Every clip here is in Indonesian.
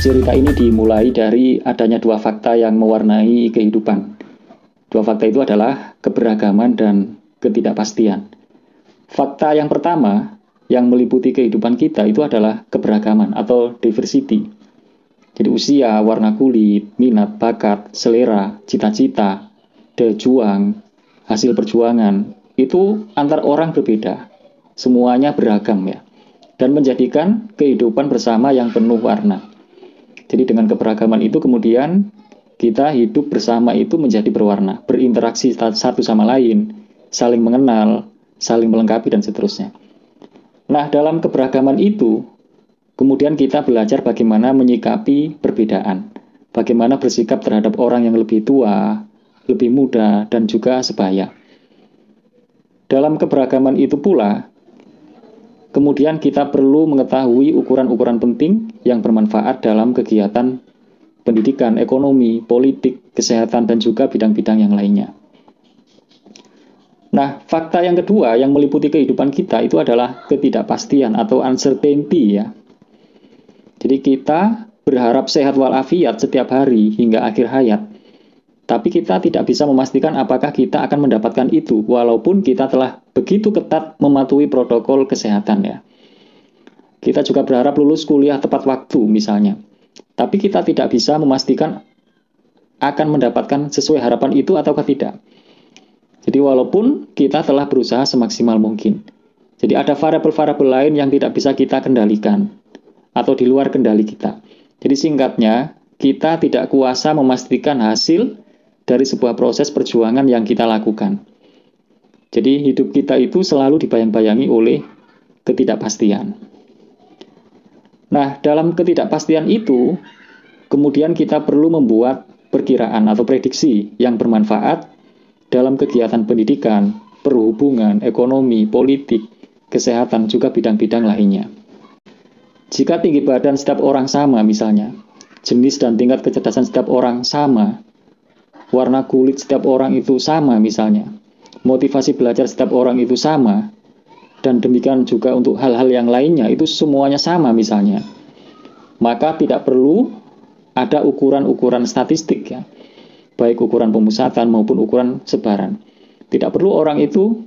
Cerita ini dimulai dari adanya dua fakta yang mewarnai kehidupan. Dua fakta itu adalah keberagaman dan ketidakpastian. Fakta yang pertama yang meliputi kehidupan kita itu adalah keberagaman atau diversity. Jadi usia, warna kulit, minat, bakat, selera, cita-cita, daya juang, hasil perjuangan, itu antar orang berbeda. Semuanya beragam ya. Dan menjadikan kehidupan bersama yang penuh warna. Jadi dengan keberagaman itu kemudian kita hidup bersama itu menjadi berwarna, berinteraksi satu sama lain, saling mengenal, saling melengkapi dan seterusnya. Nah, dalam keberagaman itu kemudian kita belajar bagaimana menyikapi perbedaan, bagaimana bersikap terhadap orang yang lebih tua, lebih muda, dan juga sebaya. Dalam keberagaman itu pula kemudian kita perlu mengetahui ukuran-ukuran penting yang bermanfaat dalam kegiatan pendidikan, ekonomi, politik, kesehatan, dan juga bidang-bidang yang lainnya. Nah, fakta yang kedua yang meliputi kehidupan kita itu adalah ketidakpastian atau uncertainty ya. Jadi kita berharap sehat walafiat setiap hari hingga akhir hayat. Tapi kita tidak bisa memastikan apakah kita akan mendapatkan itu, walaupun kita telah begitu ketat mematuhi protokol kesehatan ya. Kita juga berharap lulus kuliah tepat waktu misalnya. Tapi kita tidak bisa memastikan akan mendapatkan sesuai harapan itu ataukah tidak. Jadi walaupun kita telah berusaha semaksimal mungkin. Jadi ada variabel-variabel lain yang tidak bisa kita kendalikan atau di luar kendali kita. Jadi singkatnya, kita tidak kuasa memastikan hasil dari sebuah proses perjuangan yang kita lakukan. Jadi hidup kita itu selalu dibayang-bayangi oleh ketidakpastian. Nah, dalam ketidakpastian itu, kemudian kita perlu membuat perkiraan atau prediksi yang bermanfaat dalam kegiatan pendidikan, perhubungan, ekonomi, politik, kesehatan, juga bidang-bidang lainnya. Jika tinggi badan setiap orang sama misalnya, jenis dan tingkat kecerdasan setiap orang sama, warna kulit setiap orang itu sama misalnya, motivasi belajar setiap orang itu sama, dan demikian juga untuk hal-hal yang lainnya itu semuanya sama misalnya, maka tidak perlu ada ukuran-ukuran statistik ya, baik ukuran pemusatan maupun ukuran sebaran. Tidak perlu orang itu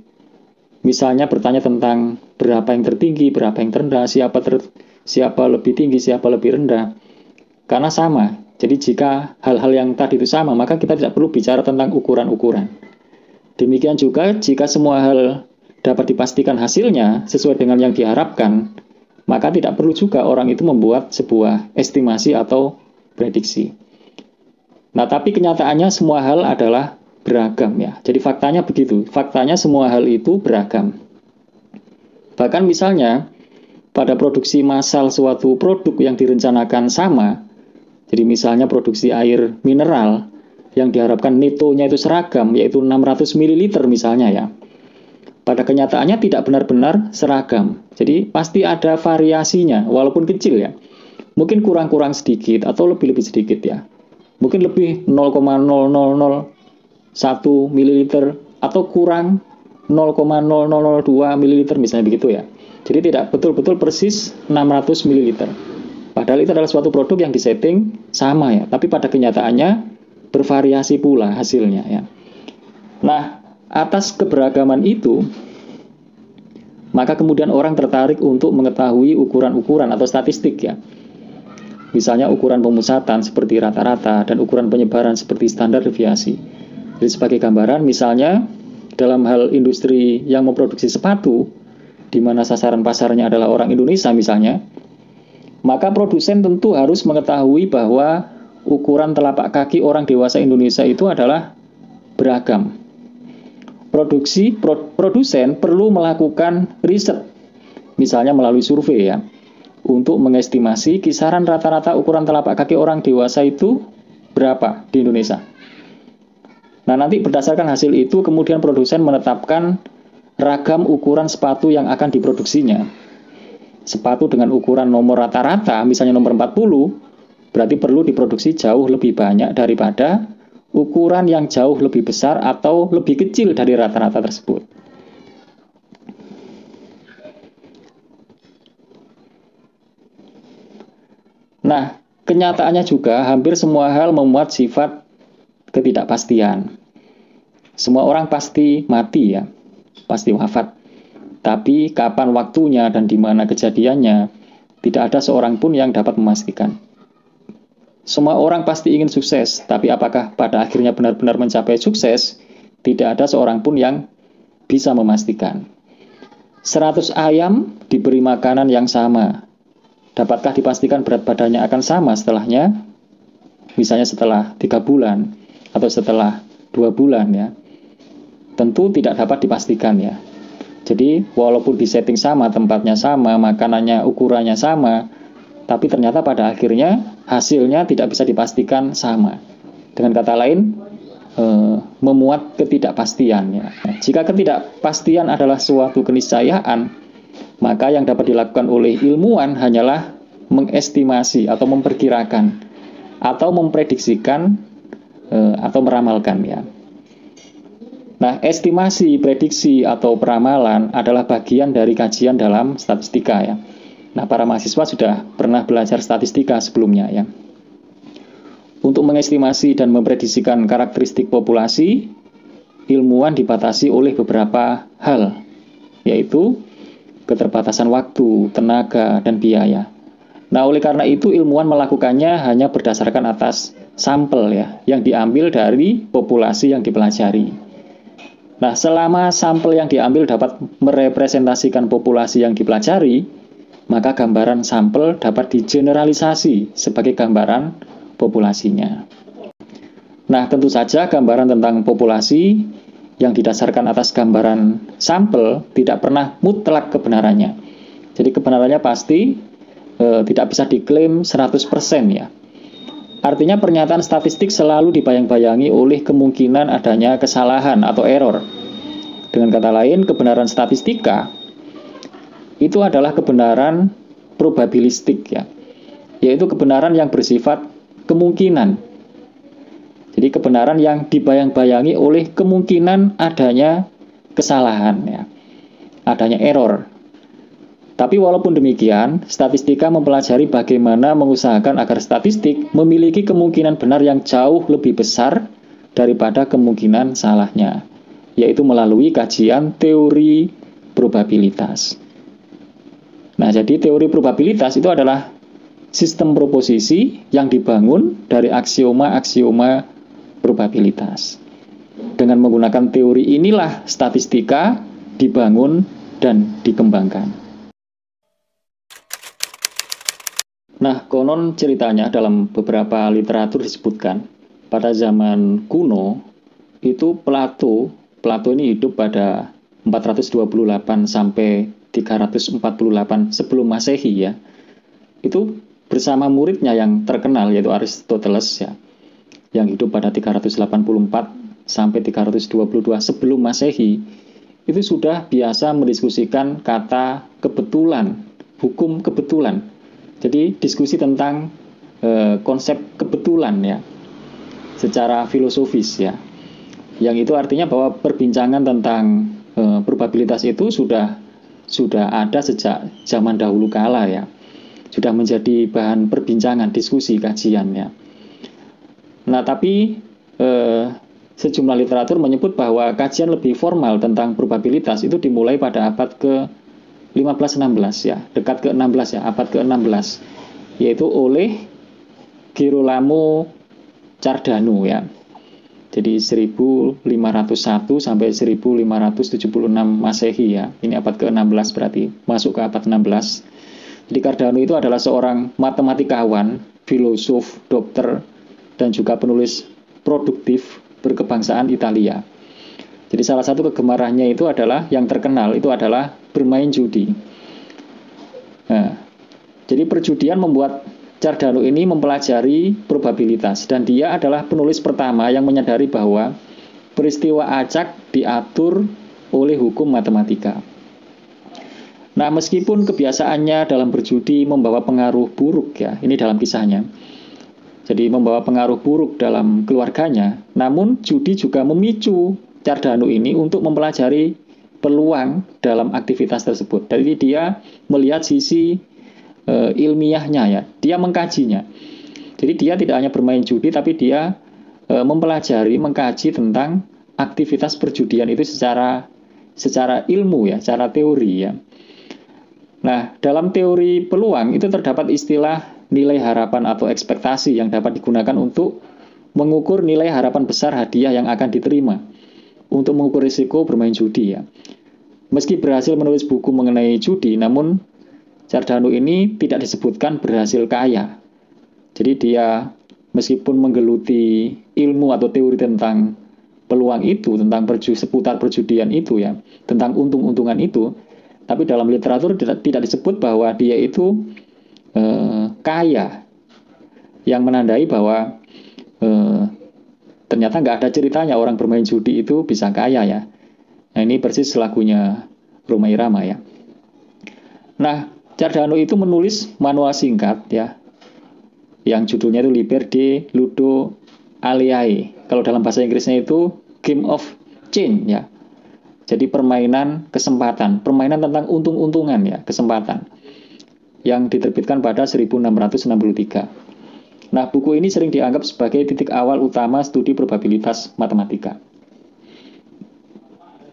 misalnya bertanya tentang berapa yang tertinggi, berapa yang terendah, siapa lebih tinggi, siapa lebih rendah, karena sama. Jadi jika hal-hal yang tadi itu sama, maka kita tidak perlu bicara tentang ukuran-ukuran. Demikian juga jika semua hal dapat dipastikan hasilnya sesuai dengan yang diharapkan, maka tidak perlu juga orang itu membuat sebuah estimasi atau prediksi. Nah, tapi kenyataannya semua hal adalah beragam ya. Jadi faktanya begitu. Faktanya semua hal itu beragam. Bahkan misalnya pada produksi massal suatu produk yang direncanakan sama, jadi misalnya produksi air mineral yang diharapkan netonya itu seragam, yaitu 600 ml misalnya ya. Pada kenyataannya tidak benar-benar seragam. Jadi pasti ada variasinya, walaupun kecil ya. Mungkin kurang-kurang sedikit atau lebih-lebih sedikit ya. Mungkin lebih 0,0001 ml atau kurang 0,0002 ml misalnya begitu ya. Jadi tidak betul-betul persis 600 ml. Padahal itu adalah suatu produk yang disetting sama ya, tapi pada kenyataannya bervariasi pula hasilnya ya. Nah, atas keberagaman itu, maka kemudian orang tertarik untuk mengetahui ukuran-ukuran atau statistik ya. Misalnya ukuran pemusatan seperti rata-rata dan ukuran penyebaran seperti standar deviasi. Jadi sebagai gambaran misalnya dalam hal industri yang memproduksi sepatu, di mana sasaran pasarnya adalah orang Indonesia misalnya, maka produsen tentu harus mengetahui bahwa ukuran telapak kaki orang dewasa Indonesia itu adalah beragam. Produsen perlu melakukan riset, misalnya melalui survei ya, untuk mengestimasi kisaran rata-rata ukuran telapak kaki orang dewasa itu berapa di Indonesia. Nah, nanti berdasarkan hasil itu kemudian produsen menetapkan ragam ukuran sepatu yang akan diproduksinya. Sepatu dengan ukuran nomor rata-rata, misalnya nomor 40, berarti perlu diproduksi jauh lebih banyak daripada ukuran yang jauh lebih besar atau lebih kecil dari rata-rata tersebut. Nah, kenyataannya juga hampir semua hal memuat sifat ketidakpastian. Semua orang pasti mati ya, pasti wafat. Tapi kapan waktunya dan di mana kejadiannya, tidak ada seorang pun yang dapat memastikan. Semua orang pasti ingin sukses, tapi apakah pada akhirnya benar-benar mencapai sukses, tidak ada seorang pun yang bisa memastikan. 100 ayam diberi makanan yang sama. Dapatkah dipastikan berat badannya akan sama setelahnya? Misalnya setelah 3 bulan atau setelah 2 bulan ya. Tentu tidak dapat dipastikan ya. Jadi walaupun di setting sama, tempatnya sama, makanannya, ukurannya sama, tapi ternyata pada akhirnya hasilnya tidak bisa dipastikan sama. Dengan kata lain, memuat ketidakpastian ya. Jika ketidakpastian adalah suatu keniscayaan, maka yang dapat dilakukan oleh ilmuwan hanyalah mengestimasi atau memperkirakan atau memprediksikan atau meramalkan ya. Nah, estimasi, prediksi atau peramalan adalah bagian dari kajian dalam statistika ya. Nah, para mahasiswa sudah pernah belajar statistika sebelumnya ya. Untuk mengestimasi dan memprediksikan karakteristik populasi, ilmuwan dibatasi oleh beberapa hal, yaitu keterbatasan waktu, tenaga, dan biaya. Nah, oleh karena itu ilmuwan melakukannya hanya berdasarkan atas sampel ya, yang diambil dari populasi yang dipelajari. Nah, selama sampel yang diambil dapat merepresentasikan populasi yang dipelajari, maka gambaran sampel dapat digeneralisasi sebagai gambaran populasinya. Nah, tentu saja gambaran tentang populasi yang didasarkan atas gambaran sampel tidak pernah mutlak kebenarannya. Jadi kebenarannya pasti tidak bisa diklaim 100% ya. Artinya pernyataan statistik selalu dibayang-bayangi oleh kemungkinan adanya kesalahan atau error. Dengan kata lain, kebenaran statistika itu adalah kebenaran probabilistik ya, yaitu kebenaran yang bersifat kemungkinan. Jadi kebenaran yang dibayang-bayangi oleh kemungkinan adanya kesalahan ya, adanya error. Tapi walaupun demikian, statistika mempelajari bagaimana mengusahakan agar statistik memiliki kemungkinan benar yang jauh lebih besar daripada kemungkinan salahnya, yaitu melalui kajian teori probabilitas. Nah, jadi teori probabilitas itu adalah sistem proposisi yang dibangun dari aksioma-aksioma probabilitas. Dengan menggunakan teori inilah statistika dibangun dan dikembangkan. Nah, konon ceritanya dalam beberapa literatur disebutkan pada zaman kuno itu Plato ini hidup pada 428 sampai 348 sebelum Masehi ya. Itu bersama muridnya yang terkenal yaitu Aristoteles ya, yang hidup pada 384 sampai 322 sebelum Masehi, itu sudah biasa mendiskusikan kata kebetulan, hukum kebetulan. Jadi diskusi tentang konsep kebetulan ya, secara filosofis ya. Yang itu artinya bahwa perbincangan tentang probabilitas itu sudah ada sejak zaman dahulu kala ya. Sudah menjadi bahan perbincangan, diskusi, kajian ya. Nah, tapi sejumlah literatur menyebut bahwa kajian lebih formal tentang probabilitas itu dimulai pada abad ke-15-16 ya, dekat ke-16 ya, abad ke-16, yaitu oleh Girolamo Cardano ya. Jadi 1501 sampai 1576 Masehi ya. Ini abad ke-16 berarti, masuk ke abad 16. Jadi Cardano itu adalah seorang matematikawan, filosof, dokter, dan juga penulis produktif berkebangsaan Italia. Jadi salah satu kegemarannya itu adalah, yang terkenal itu adalah bermain judi. Nah, jadi perjudian membuat Cardano ini mempelajari probabilitas, dan dia adalah penulis pertama yang menyadari bahwa peristiwa acak diatur oleh hukum matematika. Nah, meskipun kebiasaannya dalam berjudi membawa pengaruh buruk ya, ini dalam kisahnya. Jadi membawa pengaruh buruk dalam keluarganya, namun judi juga memicu Cardano ini untuk mempelajari peluang dalam aktivitas tersebut. Jadi dia melihat sisi ilmiahnya ya, dia mengkajinya. Jadi dia tidak hanya bermain judi, tapi dia mempelajari, mengkaji tentang aktivitas perjudian itu secara ilmu ya, secara teori ya. Nah, dalam teori peluang itu terdapat istilah nilai harapan atau ekspektasi yang dapat digunakan untuk mengukur nilai harapan besar hadiah yang akan diterima, untuk mengukur risiko bermain judi ya. Meski berhasil menulis buku mengenai judi, namun Cardano ini tidak disebutkan berhasil kaya. Jadi dia meskipun menggeluti ilmu atau teori tentang peluang itu, tentang seputar perjudian itu ya, tentang untung-untungan itu, tapi dalam literatur tidak disebut bahwa dia itu kaya, yang menandai bahwa ternyata nggak ada ceritanya orang bermain judi itu bisa kaya ya. Nah ini persis lagunya Rhoma Irama ya. Nah Cardano itu menulis manual singkat ya, yang judulnya itu Liber de Ludo Aleae. Kalau dalam bahasa Inggrisnya itu Game of Chance ya. Jadi permainan kesempatan, permainan tentang untung-untungan ya, kesempatan. Yang diterbitkan pada 1663. Nah, buku ini sering dianggap sebagai titik awal utama studi probabilitas matematika.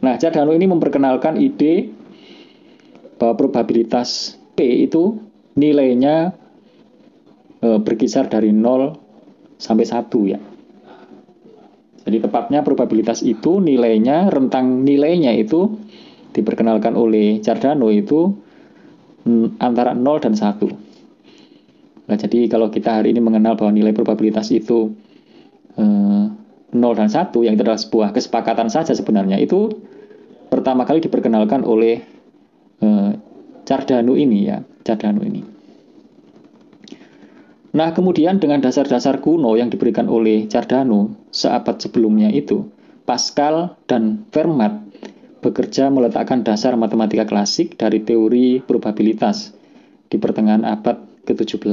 Nah, Cardano ini memperkenalkan ide bahwa probabilitas P itu nilainya berkisar dari 0 sampai 1 ya. Jadi tepatnya probabilitas itu nilainya, rentang nilainya itu diperkenalkan oleh Cardano itu antara 0 dan 1. Nah, jadi kalau kita hari ini mengenal bahwa nilai probabilitas itu 0 dan 1, yang itu adalah sebuah kesepakatan saja sebenarnya, itu pertama kali diperkenalkan oleh Cardano ini ya, Cardano ini. Nah, kemudian dengan dasar-dasar kuno yang diberikan oleh Cardano seabad sebelumnya itu, Pascal dan Fermat bekerja meletakkan dasar matematika klasik dari teori probabilitas di pertengahan abad ke-17.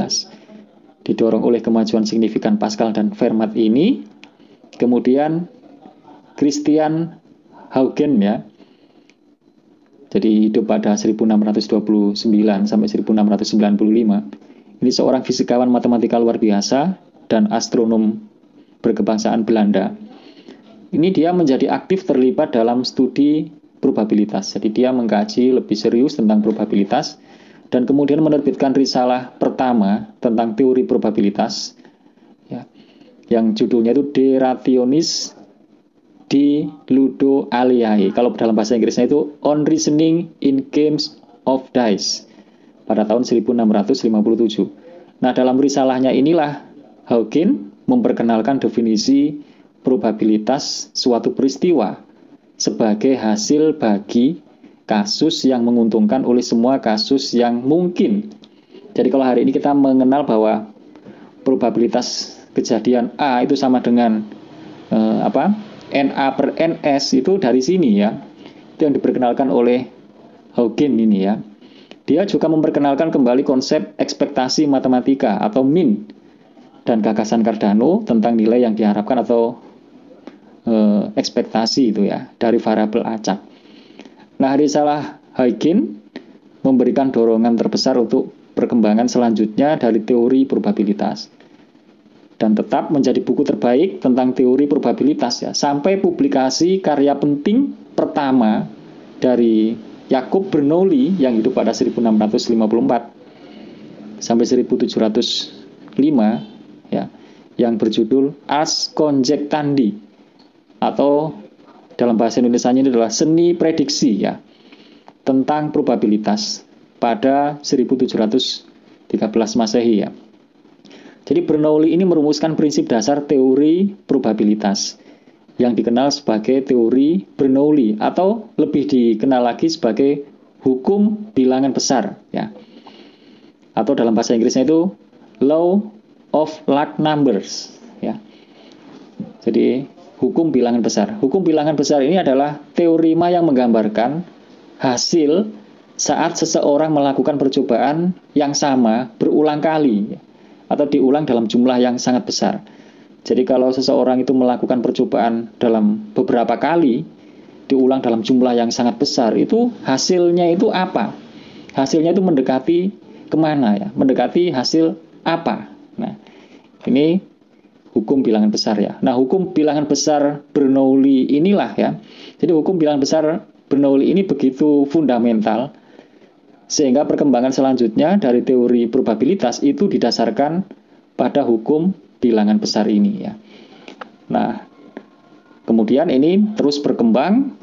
Didorong oleh kemajuan signifikan Pascal dan Fermat ini, kemudian Christian Huygens ya, jadi hidup pada 1629 sampai 1695. Ini seorang fisikawan matematika luar biasa dan astronom berkebangsaan Belanda. Ini dia menjadi aktif terlibat dalam studi probabilitas. Jadi dia mengkaji lebih serius tentang probabilitas dan kemudian menerbitkan risalah pertama tentang teori probabilitas ya, yang judulnya itu De Rationis de Ludo Aleae. Kalau dalam bahasa Inggrisnya itu On Reasoning in Games of Dice pada tahun 1657. Nah, dalam risalahnya inilah Huygens memperkenalkan definisi probabilitas suatu peristiwa sebagai hasil bagi kasus yang menguntungkan oleh semua kasus yang mungkin. Jadi kalau hari ini kita mengenal bahwa probabilitas kejadian A itu sama dengan NA per NS, itu dari sini ya. Itu yang diperkenalkan oleh Huygens ini ya. Dia juga memperkenalkan kembali konsep ekspektasi matematika atau mean dan gagasan Cardano tentang nilai yang diharapkan atau ekspektasi itu ya dari variabel acak. Nah, risalah Huygens memberikan dorongan terbesar untuk perkembangan selanjutnya dari teori probabilitas dan tetap menjadi buku terbaik tentang teori probabilitas ya, sampai publikasi karya penting pertama dari Jacob Bernoulli yang hidup pada 1654 sampai 1705 ya, yang berjudul Ars Conjectandi, atau dalam bahasa Indonesianya ini adalah seni prediksi ya, tentang probabilitas pada 1713 Masehi ya. Jadi Bernoulli ini merumuskan prinsip dasar teori probabilitas yang dikenal sebagai teori Bernoulli atau lebih dikenal lagi sebagai hukum bilangan besar ya. Atau dalam bahasa Inggrisnya itu law of large numbers ya. Jadi hukum bilangan besar. Hukum bilangan besar ini adalah teorema yang menggambarkan hasil saat seseorang melakukan percobaan yang sama berulang kali atau diulang dalam jumlah yang sangat besar. Jadi kalau seseorang itu melakukan percobaan dalam beberapa kali, diulang dalam jumlah yang sangat besar, itu hasilnya itu apa? Hasilnya itu mendekati kemana ya? Mendekati hasil apa? Nah, Ini hukum bilangan besar ya. Nah, hukum bilangan besar Bernoulli inilah ya. Jadi hukum bilangan besar Bernoulli ini begitu fundamental sehingga perkembangan selanjutnya dari teori probabilitas itu didasarkan pada hukum bilangan besar ini ya. Nah, kemudian ini terus berkembang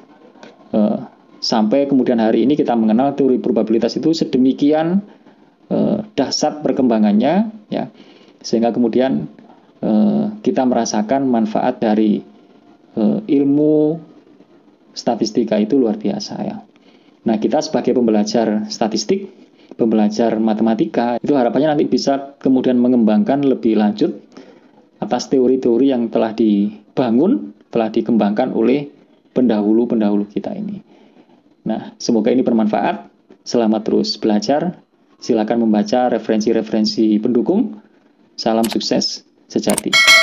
sampai kemudian hari ini kita mengenal teori probabilitas itu sedemikian dahsyat perkembangannya ya, sehingga kemudian kita merasakan manfaat dari ilmu statistika itu luar biasa ya. Nah, kita sebagai pembelajar statistik, pembelajar matematika, itu harapannya nanti bisa kemudian mengembangkan lebih lanjut atas teori-teori yang telah dibangun, telah dikembangkan oleh pendahulu-pendahulu kita ini. Nah, semoga ini bermanfaat. Selamat terus belajar. Silakan membaca referensi-referensi pendukung. Salam sukses sejati.